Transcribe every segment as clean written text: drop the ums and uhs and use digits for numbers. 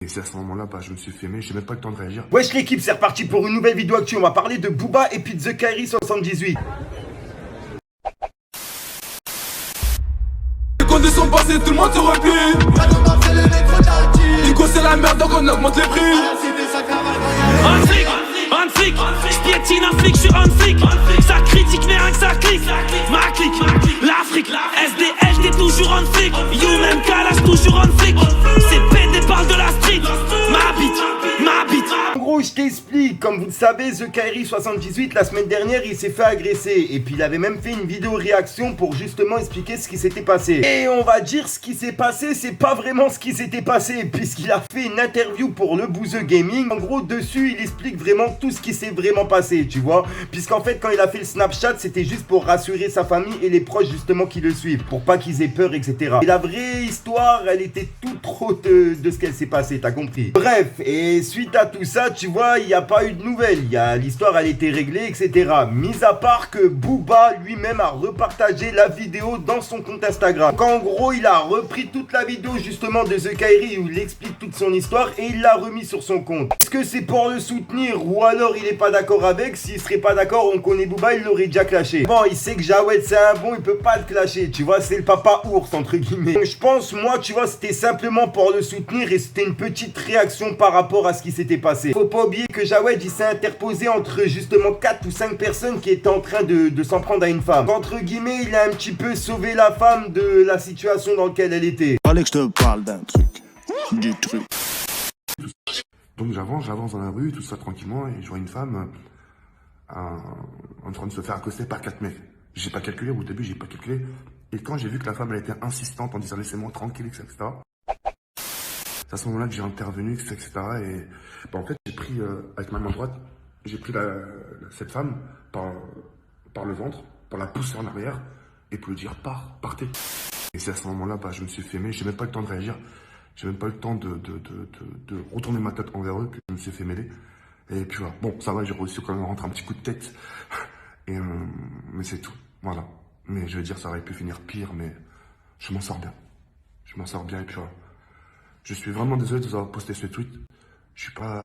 Et c'est à ce moment-là, je me suis fait aimer, j'ai même pas eu le temps de réagir. Wesh l'équipe, c'est reparti pour une nouvelle vidéo actu. On va parler de Booba et puis de The Kairi 78. Les conditions passées, tout le monde se replie. Nico c'est la merde donc on augmente les prix. Un flic, j'piétine un flic, j'suis un flic. Ça critique mais rien que ça clique. Ma clique, l'Afrique, SDL, j'étais toujours un flic. You même Kalash, toujours un flic. C'est PD parle de la street. Ma bite. En gros, je t'explique. Comme vous le savez, The Kairi 78, la semaine dernière, il s'est fait agresser. Et puis il avait même fait une vidéo réaction pour justement expliquer ce qui s'était passé. Et on va dire ce qui s'est passé, c'est pas vraiment ce qui s'était passé, puisqu'il a fait une interview pour le Bouzeux Gaming. En gros, dessus, il explique vraiment tout ce qui s'est vraiment passé, tu vois. Puisqu'en fait, quand il a fait le Snapchat, c'était juste pour rassurer sa famille et les proches justement qui le suivent, pour pas qu'ils aient peur, etc. Et la vraie histoire, elle était toute trop de ce qu'elle s'est passé, t'as compris. Bref, et suite à tout ça, tu vois, il n'y a pas eu de nouvelles. L'histoire, elle était réglée, etc. Mis à part que Booba lui-même a repartagé la vidéo dans son compte Instagram. Donc en gros, il a repris toute la vidéo justement de The Kairi où il explique toute son histoire et il l'a remis sur son compte. Est-ce que c'est pour le soutenir ou alors il est pas d'accord avec? S'il serait pas d'accord, on connaît Booba, il l'aurait déjà clashé. Bon, il sait que Jawed c'est un bon, il peut pas le clasher, tu vois, c'est le papa ours entre guillemets. Donc je pense, moi, tu vois, c'était simplement pour le soutenir et c'était une petite réaction par rapport à ce qui s'était passé. Faut pas oublier que Jawed il s'est interposé entre justement 4 ou 5 personnes qui étaient en train de s'en prendre à une femme. Donc, entre guillemets, il a un petit peu sauvé la femme de la situation dans laquelle elle était. Fallait que je te parle d'un truc. Du truc. Donc j'avance dans la rue, tout ça tranquillement, et je vois une femme en train de se faire accoster par 4 mecs. J'ai pas calculé, au début j'ai pas calculé. Et quand j'ai vu que la femme elle était insistante en disant laissez-moi tranquille, etc. C'est à ce moment-là que j'ai intervenu, etc. Et en fait j'ai pris, avec ma main droite, j'ai pris cette femme par le ventre, pour la pousser en arrière, et pour lui dire partez. Et c'est à ce moment-là, je me suis fait aimer, j'ai même pas eu le temps de réagir. J'ai même pas eu le temps de retourner ma tête envers eux, que je me suis fait mêler. Et puis voilà, bon, ça va, j'ai réussi quand même à rentrer un petit coup de tête. Mais c'est tout, voilà. Mais je veux dire, ça aurait pu finir pire, mais je m'en sors bien. Je m'en sors bien, et puis voilà. Je suis vraiment désolé de vous avoir posté ce tweet. Je suis pas...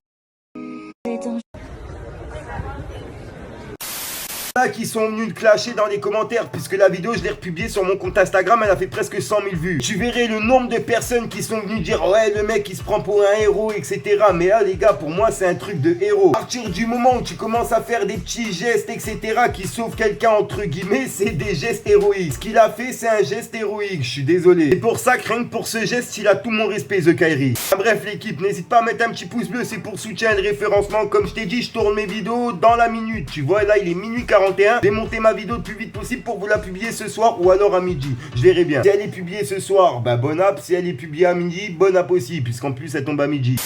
Qui sont venus le clasher dans les commentaires, puisque la vidéo je l'ai republiée sur mon compte Instagram, elle a fait presque 100 000 vues. Tu verrais le nombre de personnes qui sont venues dire ouais le mec il se prend pour un héros, etc. Mais là les gars, pour moi c'est un truc de héros. À partir du moment où tu commences à faire des petits gestes, etc. qui sauvent quelqu'un entre guillemets, c'est des gestes héroïques. Ce qu'il a fait c'est un geste héroïque, je suis désolé. C'est pour ça que rien que pour ce geste il a tout mon respect The Kairi. Bref l'équipe, n'hésite pas à mettre un petit pouce bleu, c'est pour soutien et le référencement. Comme je t'ai dit, je tourne mes vidéos dans la minute. Tu vois là il est minuit 41. J'ai monté ma vidéo le plus vite possible pour vous la publier ce soir ou alors à midi. Je verrai bien. Si elle est publiée ce soir, bonne app. Si elle est publiée à midi, bonne app aussi, puisqu'en plus elle tombe à midi.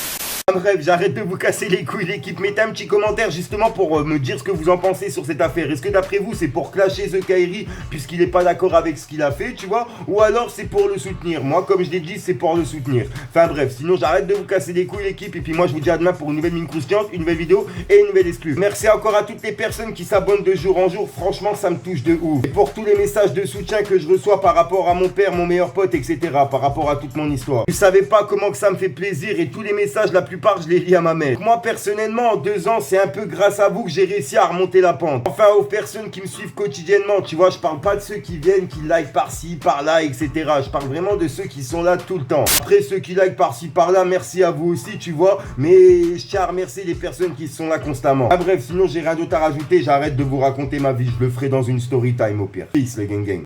Bref, j'arrête de vous casser les couilles l'équipe, mettez un petit commentaire justement pour me dire ce que vous en pensez sur cette affaire. Est-ce que d'après vous c'est pour clasher The Kairi puisqu'il est pas d'accord avec ce qu'il a fait, tu vois, ou alors c'est pour le soutenir? Moi comme je l'ai dit, c'est pour le soutenir. Enfin bref, sinon j'arrête de vous casser les couilles l'équipe et puis moi je vous dis à demain pour une nouvelle mine croustillante, une nouvelle vidéo et une nouvelle exclue. Merci encore à toutes les personnes qui s'abonnent de jour en jour, franchement ça me touche de ouf. Et pour tous les messages de soutien que je reçois par rapport à mon père, mon meilleur pote, etc. par rapport à toute mon histoire. Vous savez pas comment que ça me fait plaisir et tous les messages, la plupart je les lis à ma mère. Moi personnellement en 2 ans c'est un peu grâce à vous que j'ai réussi à remonter la pente. Enfin aux personnes qui me suivent quotidiennement, tu vois, je parle pas de ceux qui viennent, qui like par-ci, par-là, etc. Je parle vraiment de ceux qui sont là tout le temps. Après ceux qui like par-ci, par-là, merci à vous aussi, tu vois, mais je tiens à remercier les personnes qui sont là constamment. Bref, sinon j'ai rien d'autre à rajouter, j'arrête de vous raconter ma vie, je le ferai dans une story time au pire. Peace les gang gang.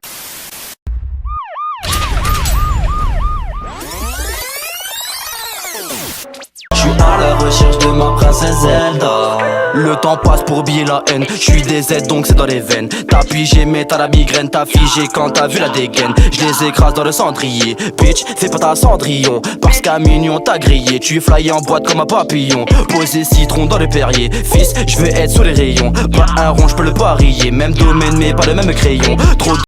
À la recherche de ma princesse Zelda. Le temps passe pour oublier la haine. Je suis des Z donc c'est dans les veines. T'as pigé mais t'as la migraine. T'as figé quand t'as vu la dégaine. Je les écrase dans le cendrier. Bitch fais pas ta cendrillon. Parce qu'à mignon t'as grillé. Tu es flyé en boîte comme un papillon. Posé citron dans le Perrier. Fils je veux être sous les rayons. Pas un rond je peux le parier. Même domaine mais pas le même crayon. Trop